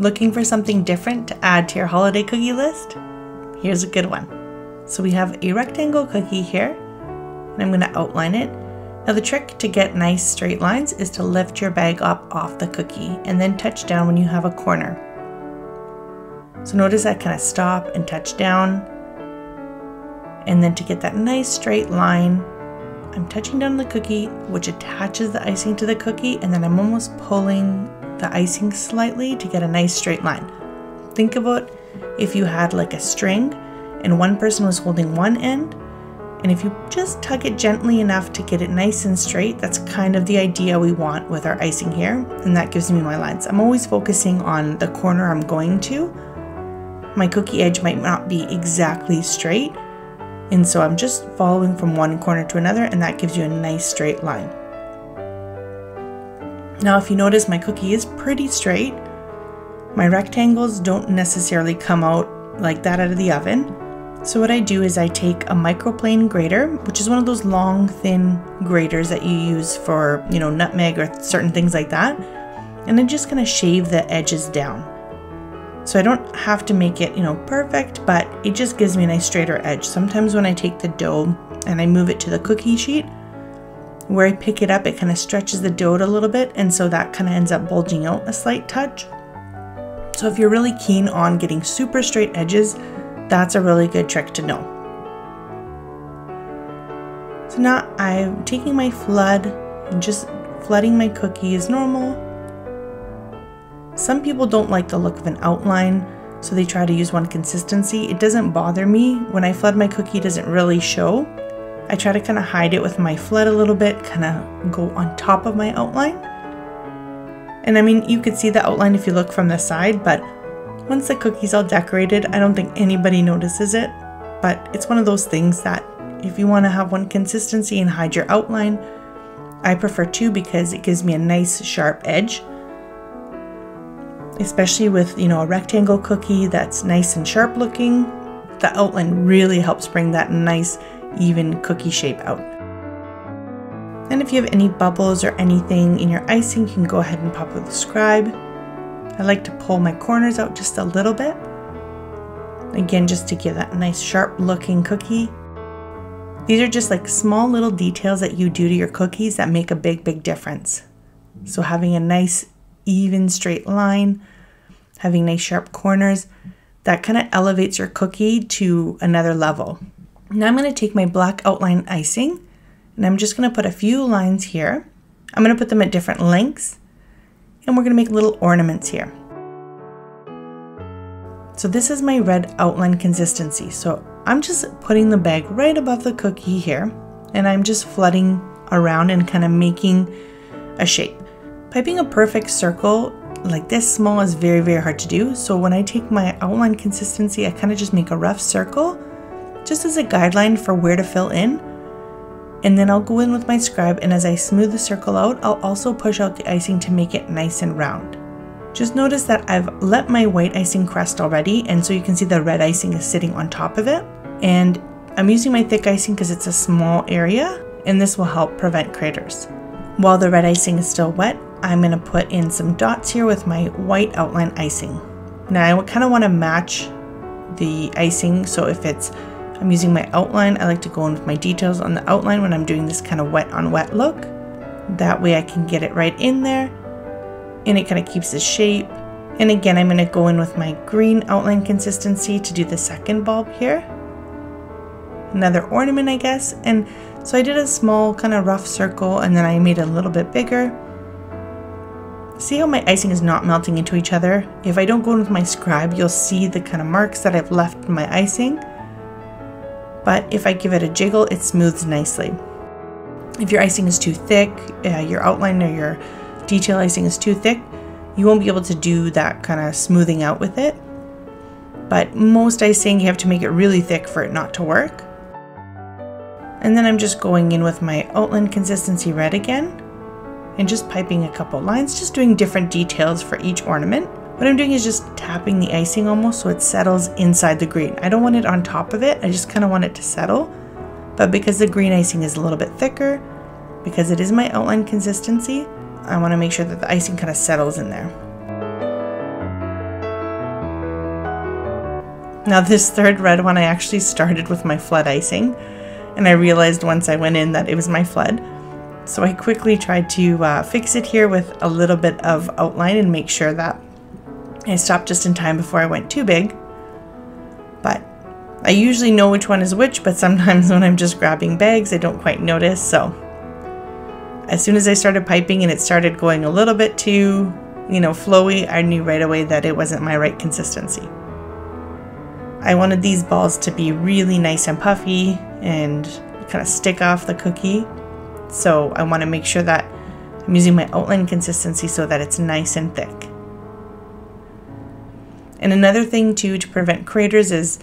Looking for something different to add to your holiday cookie list? Here's a good one. So we have a rectangle cookie here, and I'm going to outline it. Now the trick to get nice straight lines is to lift your bag up off the cookie and then touch down when you have a corner. So notice I kind of stop and touch down, and then to get that nice straight line, I'm touching down the cookie, which attaches the icing to the cookie, and then I'm almost pulling the icing slightly to get a nice straight line. Think about if you had like a string and one person was holding one end, and if you just tug it gently enough to get it nice and straight, that's kind of the idea we want with our icing here, and that gives me my lines. I'm always focusing on the corner I'm going to. My cookie edge might not be exactly straight, and so I'm just following from one corner to another, and that gives you a nice straight line. Now if you notice, my cookie is pretty straight. My rectangles don't necessarily come out like that out of the oven. So what I do is I take a microplane grater, which is one of those long, thin graters that you use for, nutmeg or certain things like that. And I'm just gonna shave the edges down. So I don't have to make it, perfect, but it just gives me a nice straighter edge. Sometimes when I take the dough and I move it to the cookie sheet, where I pick it up, it kind of stretches the dough a little bit, and so that kind of ends up bulging out a slight touch. So if you're really keen on getting super straight edges, that's a really good trick to know. So now I'm taking my flood and just flooding my cookie as normal. Some people don't like the look of an outline, so they try to use one consistency. It doesn't bother me. When I flood my cookie, it doesn't really show. I try to kind of hide it with my flood a little bit, kind of go on top of my outline. And I mean, you could see the outline if you look from the side, but once the cookie's all decorated, I don't think anybody notices it. But it's one of those things that if you want to have one consistency and hide your outline, I prefer to, because it gives me a nice sharp edge. Especially with, a rectangle cookie that's nice and sharp looking, the outline really helps bring that nice, even cookie shape out. And if you have any bubbles or anything in your icing, you can go ahead and pop with the scribe. I like to pull my corners out just a little bit. Again, just to give that nice sharp looking cookie. These are just like small little details that you do to your cookies that make a big, big difference. So having a nice even straight line, having nice sharp corners, that kind of elevates your cookie to another level. Now I'm going to take my black outline icing, and I'm just going to put a few lines here. I'm going to put them at different lengths, and we're going to make little ornaments here. So this is my red outline consistency. So I'm just putting the bag right above the cookie here, and I'm just flooding around and kind of making a shape. Piping a perfect circle like this small is very, very hard to do. So when I take my outline consistency, I kind of just make a rough circle just as a guideline for where to fill in. And then I'll go in with my scribe, and as I smooth the circle out, I'll also push out the icing to make it nice and round. Just notice that I've let my white icing crust already, and so you can see the red icing is sitting on top of it. And I'm using my thick icing because it's a small area, and this will help prevent craters. While the red icing is still wet, I'm going to put in some dots here with my white outline icing. Now I kind of want to match the icing, so if I'm using my outline, I like to go in with my details on the outline when I'm doing this kind of wet on wet look. That way I can get it right in there, and it kind of keeps the shape. And again, I'm going to go in with my green outline consistency to do the second bulb here. Another ornament, I guess. And so I did a small kind of rough circle, and then I made it a little bit bigger. See how my icing is not melting into each other? If I don't go in with my scribe, you'll see the kind of marks that I've left in my icing. But if I give it a jiggle, it smooths nicely. If your icing is too thick, your outline or your detail icing is too thick, you won't be able to do that kind of smoothing out with it. But most icing, you have to make it really thick for it not to work. And then I'm just going in with my outline consistency red again, and just piping a couple lines, just doing different details for each ornament. What I'm doing is just tapping the icing almost so it settles inside the green. I don't want it on top of it, I just kind of want it to settle. But because the green icing is a little bit thicker, because it is my outline consistency, I want to make sure that the icing kind of settles in there. Now this third red one, I actually started with my flood icing, and I realized once I went in that it was my flood. So I quickly tried to fix it here with a little bit of outline and make sure that I stopped just in time before I went too big. But I usually know which one is which, but sometimes when I'm just grabbing bags, I don't quite notice. So as soon as I started piping and it started going a little bit too, flowy, I knew right away that it wasn't my right consistency. I wanted these balls to be really nice and puffy and kind of stick off the cookie. So I want to make sure that I'm using my outline consistency so that it's nice and thick. And another thing too to prevent craters is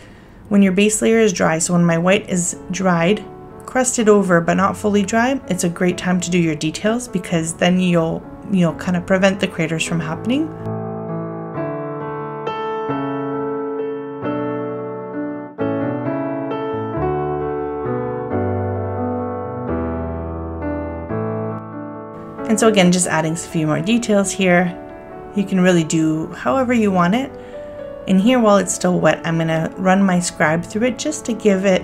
when your base layer is dry, so when my white is dried, crusted over but not fully dry, it's a great time to do your details, because then you'll kind of prevent the craters from happening. And so again, just adding a few more details here. You can really do however you want it. And here, while it's still wet, I'm gonna run my scribe through it just to give it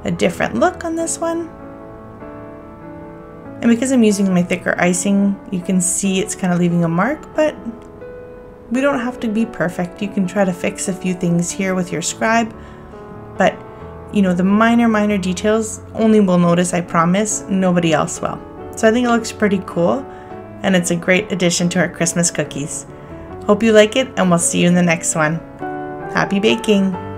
a different look on this one. And because I'm using my thicker icing, you can see it's kind of leaving a mark, but we don't have to be perfect. You can try to fix a few things here with your scribe, but the minor details only will notice, I promise, nobody else will. So I think it looks pretty cool, and it's a great addition to our Christmas cookies. Hope you like it, and we'll see you in the next one. Happy baking!